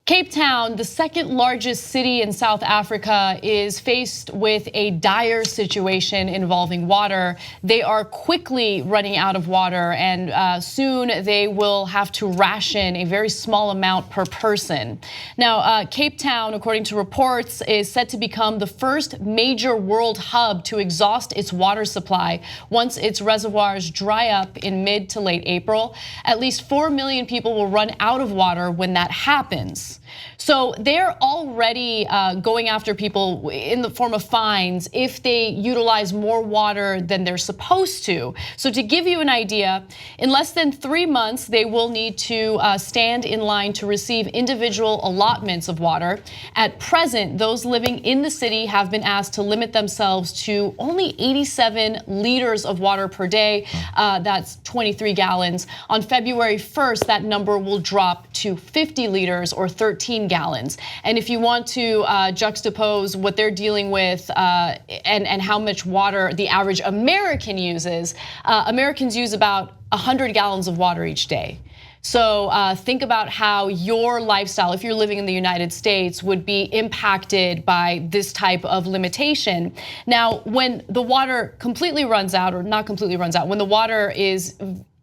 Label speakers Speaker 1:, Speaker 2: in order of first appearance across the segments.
Speaker 1: Cape Town, the second largest city in South Africa, is faced with a dire situation involving water. They are quickly running out of water, and soon they will have to ration a very small amount per person. Now, Cape Town, according to reports, is set to become the first major world hub to exhaust its water supply once its reservoirs dry up in mid to late April. At least 4 million people will run out of water when that happens. So they're already going after people in the form of fines if they utilize more water than they're supposed to. So to give you an idea, in less than 3 months, they will need to stand in line to receive individual allotments of water. At present, those living in the city have been asked to limit themselves to only 87 liters of water per day. That's 23 gallons. On February 1st, that number will drop to 50 liters or 13 gallons. And if you want to juxtapose what they're dealing with and how much water the average American uses, Americans use about 100 gallons of water each day. So think about how your lifestyle, if you're living in the United States, would be impacted by this type of limitation. Now, when the water completely runs out, or not completely runs out, when the water is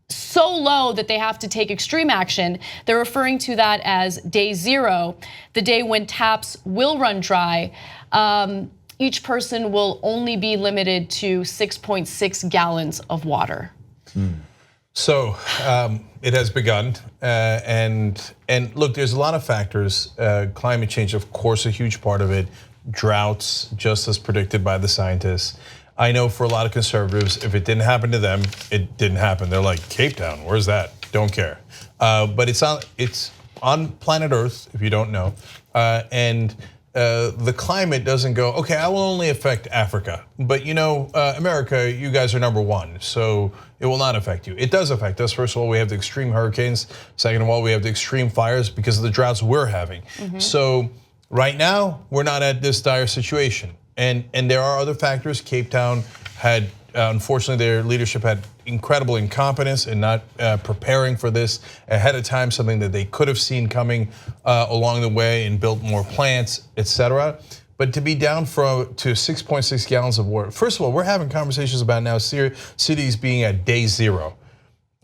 Speaker 1: so low that they have to take extreme action, they're referring to that as day zero, the day when taps will run dry. Each person will only be limited to 6.6 gallons of water.
Speaker 2: So it has begun, and look, there's a lot of factors. Climate change, of course, a huge part of it. Droughts, just as predicted by the scientists. I know for a lot of conservatives, if it didn't happen to them, it didn't happen. They're like, Cape Town, where's that? Don't care. But it's on planet Earth, if you don't know, and the climate doesn't go, okay, I will only affect Africa, but America, you guys are #1, so it will not affect you. It does affect us. First of all, we have the extreme hurricanes. Second of all, we have the extreme fires because of the droughts we're having. So right now, we're not at this dire situation. And there are other factors. Cape Town had, unfortunately, their leadership had incredible incompetence in not preparing for this ahead of time, something that they could have seen coming along the way and built more plants, etc. But to be down to 6.6 gallons of water, first of all, we're having conversations about now cities being at day zero.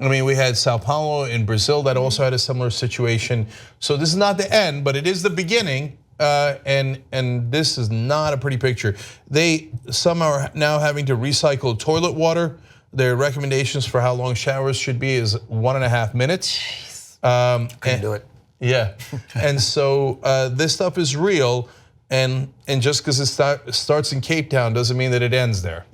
Speaker 2: I mean, we had Sao Paulo in Brazil that also had a similar situation. So this is not the end, but it is the beginning. And this is not a pretty picture. Some are now having to recycle toilet water. Their recommendations for how long showers should be is 1.5 minutes.
Speaker 3: Jeez. Couldn't do it.
Speaker 2: Yeah, and so this stuff is real. And just because it starts in Cape Town doesn't mean that it ends there.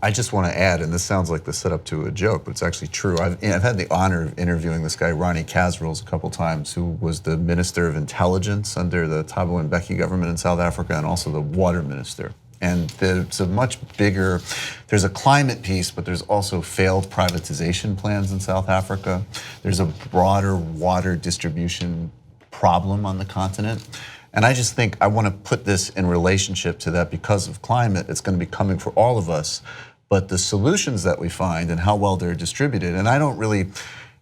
Speaker 3: I just want to add, and this sounds like the setup to a joke, but it's actually true. I've had the honor of interviewing this guy, Ronnie Kasrils, a couple times, who was the Minister of Intelligence under the Thabo Mbeki government in South Africa, and also the water minister. And there's a much bigger, there's a climate piece, but there's also failed privatization plans in South Africa. There's a broader water distribution problem on the continent. And I just think I want to put this in relationship to that because of climate. It's going to be coming for all of us. But the solutions that we find and how well they're distributed, and I don't really,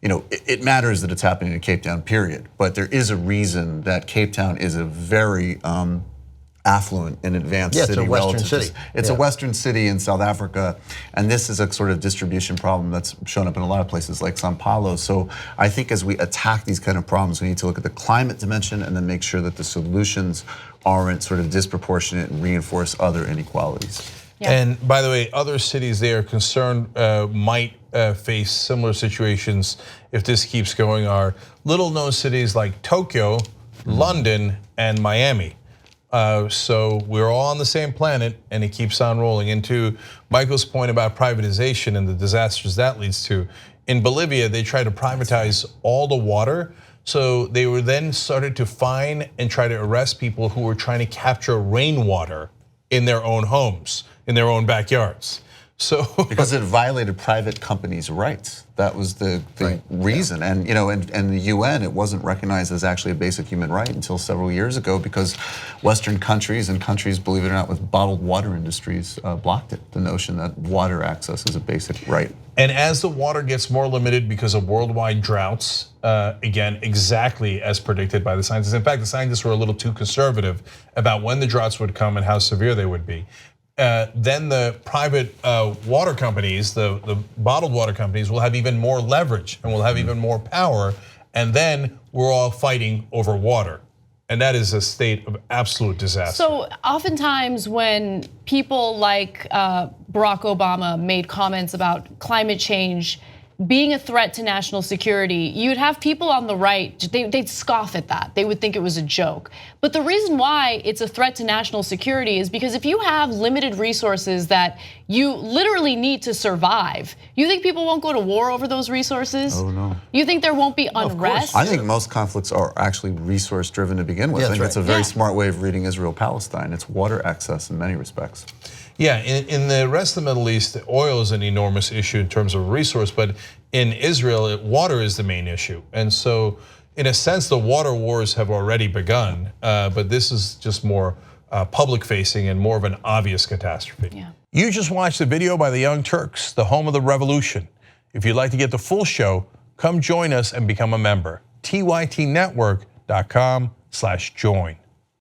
Speaker 3: it matters that it's happening in Cape Town, period. But there is a reason that Cape Town is a very affluent and advanced city.
Speaker 4: It's a Western city.
Speaker 3: It's a Western city in South Africa, and this is a sort of distribution problem that's shown up in a lot of places like Sao Paulo. So I think as we attack these kind of problems, we need to look at the climate dimension and then make sure that the solutions aren't sort of disproportionate and reinforce other inequalities.
Speaker 1: Yeah.
Speaker 2: And by the way, other cities they are concerned might face similar situations if this keeps going are little-known cities like Tokyo, London, and Miami. So we're all on the same planet, and it keeps on rolling. And to Michael's point about privatization and the disasters that leads to, in Bolivia, they tried to privatize all the water. So they were then started to fine and try to arrest people who were trying to capture rainwater in their own homes, in their own backyards. So
Speaker 3: because it violated private companies' rights. That was the reason. Yeah. And the UN, it wasn't recognized as actually a basic human right until several years ago because Western countries and countries, believe it or not, with bottled water industries blocked it. The notion that water access is a basic right.
Speaker 2: And as the water gets more limited because of worldwide droughts, again, exactly as predicted by the scientists. In fact, the scientists were a little too conservative about when the droughts would come and how severe they would be. Then the private water companies, the bottled water companies, will have even more leverage and will have even more power. And then we're all fighting over water. And that is a state of absolute disaster.
Speaker 1: So oftentimes when people like Barack Obama made comments about climate change being a threat to national security, you'd have people on the right, they'd scoff at that. They would think it was a joke. But the reason why it's a threat to national security is because if you have limited resources that you literally need to survive, you think people won't go to war over those resources?
Speaker 3: Oh no.
Speaker 1: You think there won't be unrest?
Speaker 3: I think most conflicts are actually resource driven to begin with. I think that's a very smart way of reading Israel-Palestine. It's water access in many respects.
Speaker 2: Yeah, in the rest of the Middle East, oil is an enormous issue in terms of resource, but in Israel, water is the main issue. And so, in a sense, the water wars have already begun, but this is just more public facing and more of an obvious catastrophe.
Speaker 1: Yeah.
Speaker 2: You just watched the video by the Young Turks, the home of the revolution. If you'd like to get the full show, come join us and become a member. tytnetwork.com/join.